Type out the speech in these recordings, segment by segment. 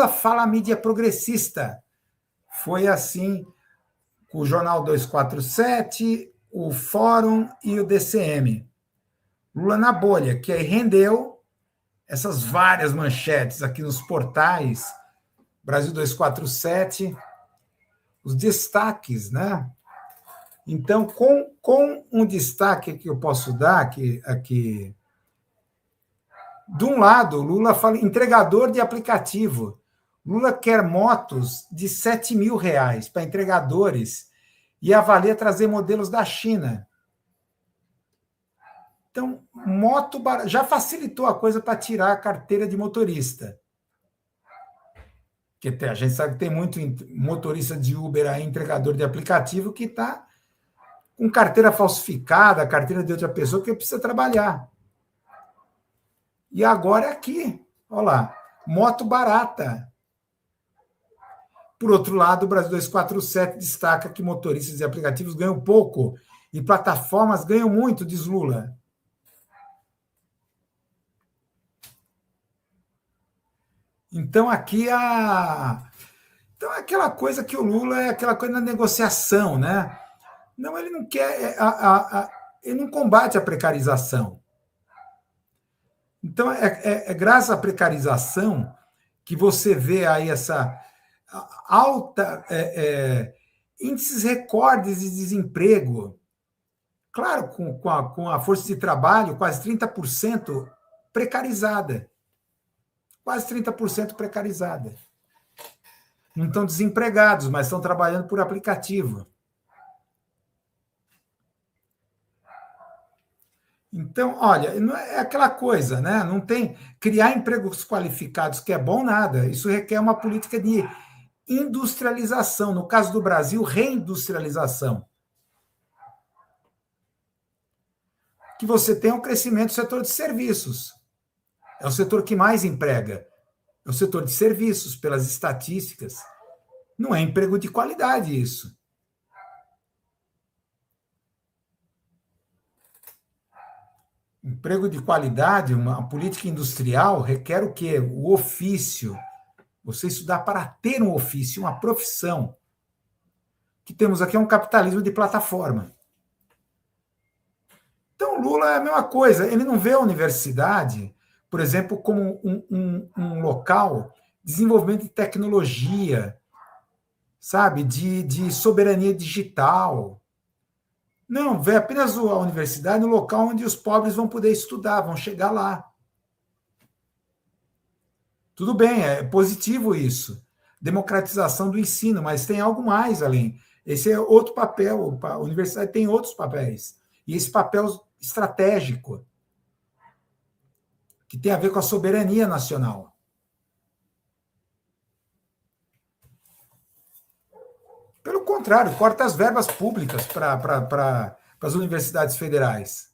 Lula fala a mídia progressista. Foi assim com o Jornal 247, o Fórum e o DCM. Lula na bolha, que aí rendeu essas várias manchetes aqui nos portais, Brasil 247, os destaques, né? Então, com um destaque que eu posso dar aqui, de um lado, Lula fala entregador de aplicativo. Lula quer motos de R$7.000 para entregadores e avalia trazer modelos da China. Então, moto já facilitou a coisa para tirar a carteira de motorista. Porque a gente sabe que tem muito motorista de Uber aí, entregador de aplicativo, que está com carteira falsificada, carteira de outra pessoa, que precisa trabalhar. E agora é aqui, olha lá, moto barata. Por outro lado, o Brasil 247 destaca que motoristas de aplicativos ganham pouco e plataformas ganham muito, diz Lula. Então, aqui então, é aquela coisa que o Lula é aquela coisa da negociação, né? Não, ele não quer, ele não combate a precarização. Então, é graças à precarização que você vê aí essa alta índices recordes de desemprego. Claro, com a força de trabalho, quase 30% precarizada. Quase 30% precarizada. Não estão desempregados, mas estão trabalhando por aplicativo. Então, olha, não é aquela coisa, né? Não tem criar empregos qualificados, que é bom nada. Isso requer uma política de industrialização. No caso do Brasil, reindustrialização. Que você tem um crescimento do setor de serviços. É o setor que mais emprega. É o setor de serviços, pelas estatísticas. Não é emprego de qualidade isso. Emprego de qualidade, uma política industrial, requer o quê? O ofício. Você estudar para ter um ofício, uma profissão. O que temos aqui é um capitalismo de plataforma. Então, Lula é a mesma coisa. Ele não vê a universidade, por exemplo, como um local de desenvolvimento de tecnologia, sabe? De soberania digital. Não, vê apenas a universidade no local onde os pobres vão poder estudar, vão chegar lá. Tudo bem, é positivo isso. Democratização do ensino, mas tem algo mais além. Esse é outro papel. A universidade tem outros papéis. E esse papel estratégico, que tem a ver com a soberania nacional. Pelo contrário, corta as verbas públicas para as universidades federais.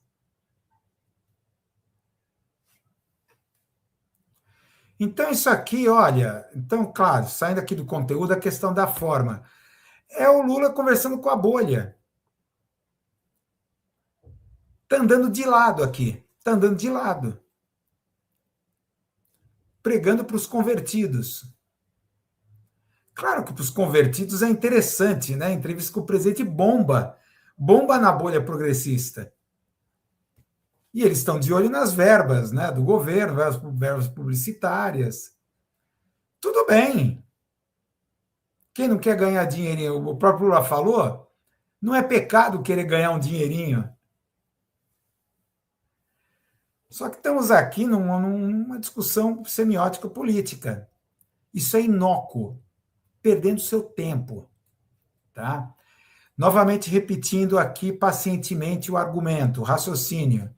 Então, isso aqui, olha, então, claro, saindo aqui do conteúdo, a questão da forma. É o Lula conversando com a bolha. Está andando de lado aqui. Está andando de lado. Pregando para os convertidos. Claro que para os convertidos é interessante, né? Entrevista com o presidente bomba na bolha progressista. E eles estão de olho nas verbas, né, do governo, verbas publicitárias. Tudo bem. Quem não quer ganhar dinheirinho? O próprio Lula falou, não é pecado querer ganhar um dinheirinho. Só que estamos aqui numa discussão semiótica política. Isso é inócuo, perdendo seu tempo. Tá? Novamente repetindo aqui pacientemente o argumento, o raciocínio.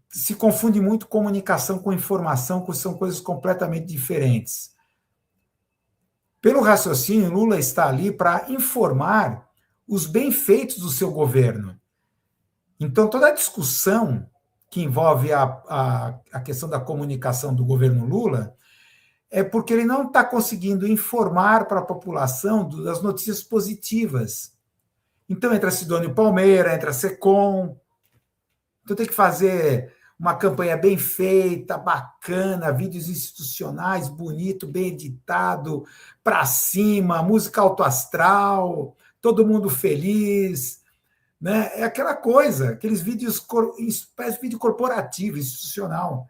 Se confunde muito comunicação com informação, que são coisas completamente diferentes. Pelo raciocínio, Lula está ali para informar os bem-feitos do seu governo. Então, toda a discussão que envolve a questão da comunicação do governo Lula é porque ele não está conseguindo informar para a população das notícias positivas. Então, entra Sidônio Palmeira, entra Secom. Então, tem que fazer uma campanha bem feita, bacana, vídeos institucionais, bonito, bem editado, para cima, música alto astral, todo mundo feliz, né? É aquela coisa, aqueles vídeos, espécie de vídeo corporativo, institucional.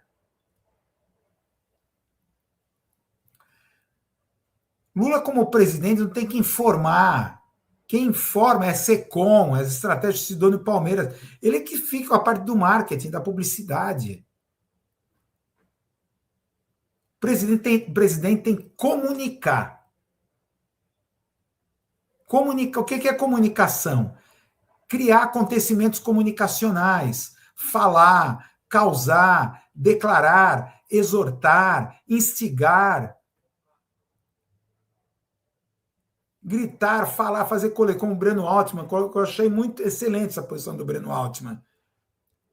Lula, como presidente, não tem que informar. Quem informa é a SECOM, as estratégias de Sidônio Palmeiras. Ele é que fica com a parte do marketing, da publicidade. O presidente tem que comunicar. O que é comunicação? Criar acontecimentos comunicacionais, falar, causar, declarar, exortar, instigar, gritar, falar, fazer colher, como o Breno Altman, que eu achei muito excelente essa posição do Breno Altman.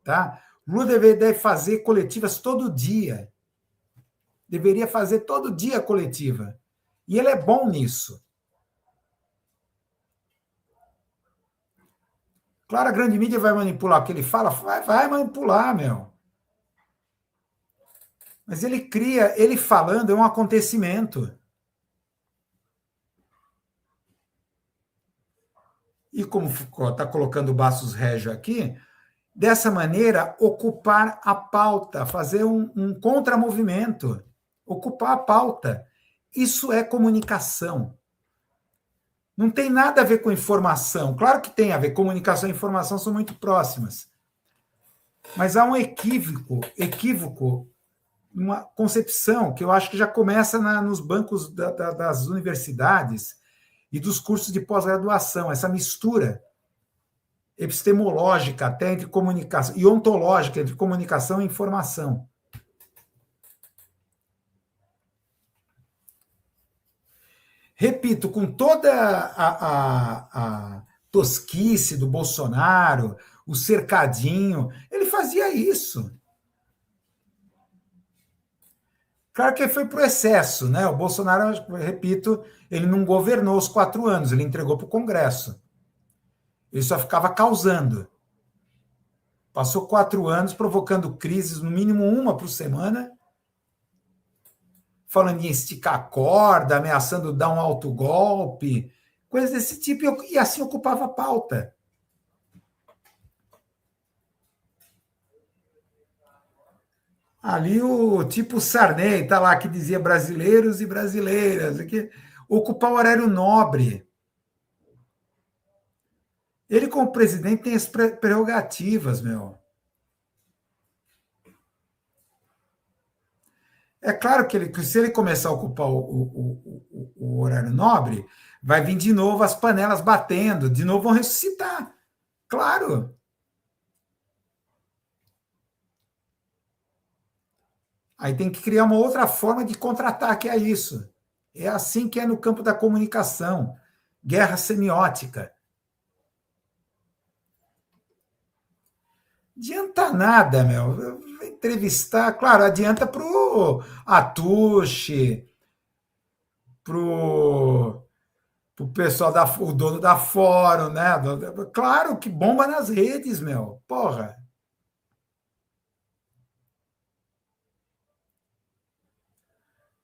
Tá? Lula deve fazer coletivas todo dia. Deveria fazer todo dia coletiva. E ele é bom nisso. Claro, a grande mídia vai manipular o que ele fala, vai manipular, meu. Mas ele cria, ele falando é um acontecimento. E como está colocando o Bastos Régio aqui, dessa maneira, ocupar a pauta, fazer um contramovimento, ocupar a pauta. Isso é comunicação. Não tem nada a ver com informação. Claro que tem a ver, comunicação e informação são muito próximas. Mas há um equívoco, uma concepção que eu acho que já começa nos bancos das universidades e dos cursos de pós-graduação, essa mistura epistemológica até entre comunicação, e ontológica entre comunicação e informação. Repito, com toda a tosquice do Bolsonaro, o cercadinho, ele fazia isso. Claro que foi para o excesso, né? O Bolsonaro, repito, ele não governou os 4 anos, ele entregou para o Congresso. Ele só ficava causando. Passou 4 anos provocando crises, no mínimo uma por semana, falando em esticar a corda, ameaçando dar um autogolpe, coisas desse tipo, e assim ocupava a pauta. Ali o tipo Sarney, está lá, que dizia brasileiros e brasileiras, que ocupar o horário nobre. Ele, como presidente, tem as prerrogativas, meu. É claro que se ele começar a ocupar o horário nobre, vai vir de novo as panelas batendo, de novo vão ressuscitar. Claro. Aí tem que criar uma outra forma de contra-ataque a isso. É assim que é no campo da comunicação. Guerra semiótica. Adianta nada, meu. Entrevistar, claro, adianta para o Atushi, para o pessoal, o dono da Fórum, né? Claro que bomba nas redes, meu. Porra.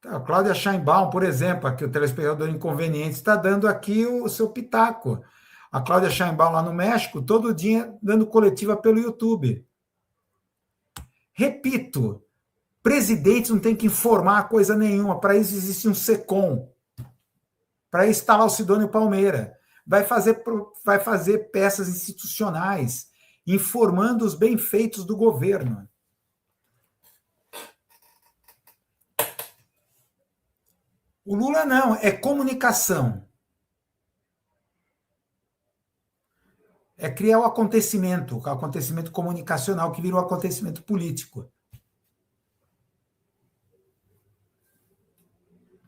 A Cláudia Sheinbaum, por exemplo, aqui o telespectador inconveniente está dando aqui o seu pitaco. A Cláudia Sheinbaum lá no México, todo dia dando coletiva pelo YouTube. Repito, presidentes não tem que informar coisa nenhuma. Para isso existe um SECOM. Para isso está lá o Sidônio Palmeira. Vai fazer peças institucionais, informando os bem-feitos do governo. O Lula não, é comunicação. É criar o acontecimento comunicacional que vira o acontecimento político.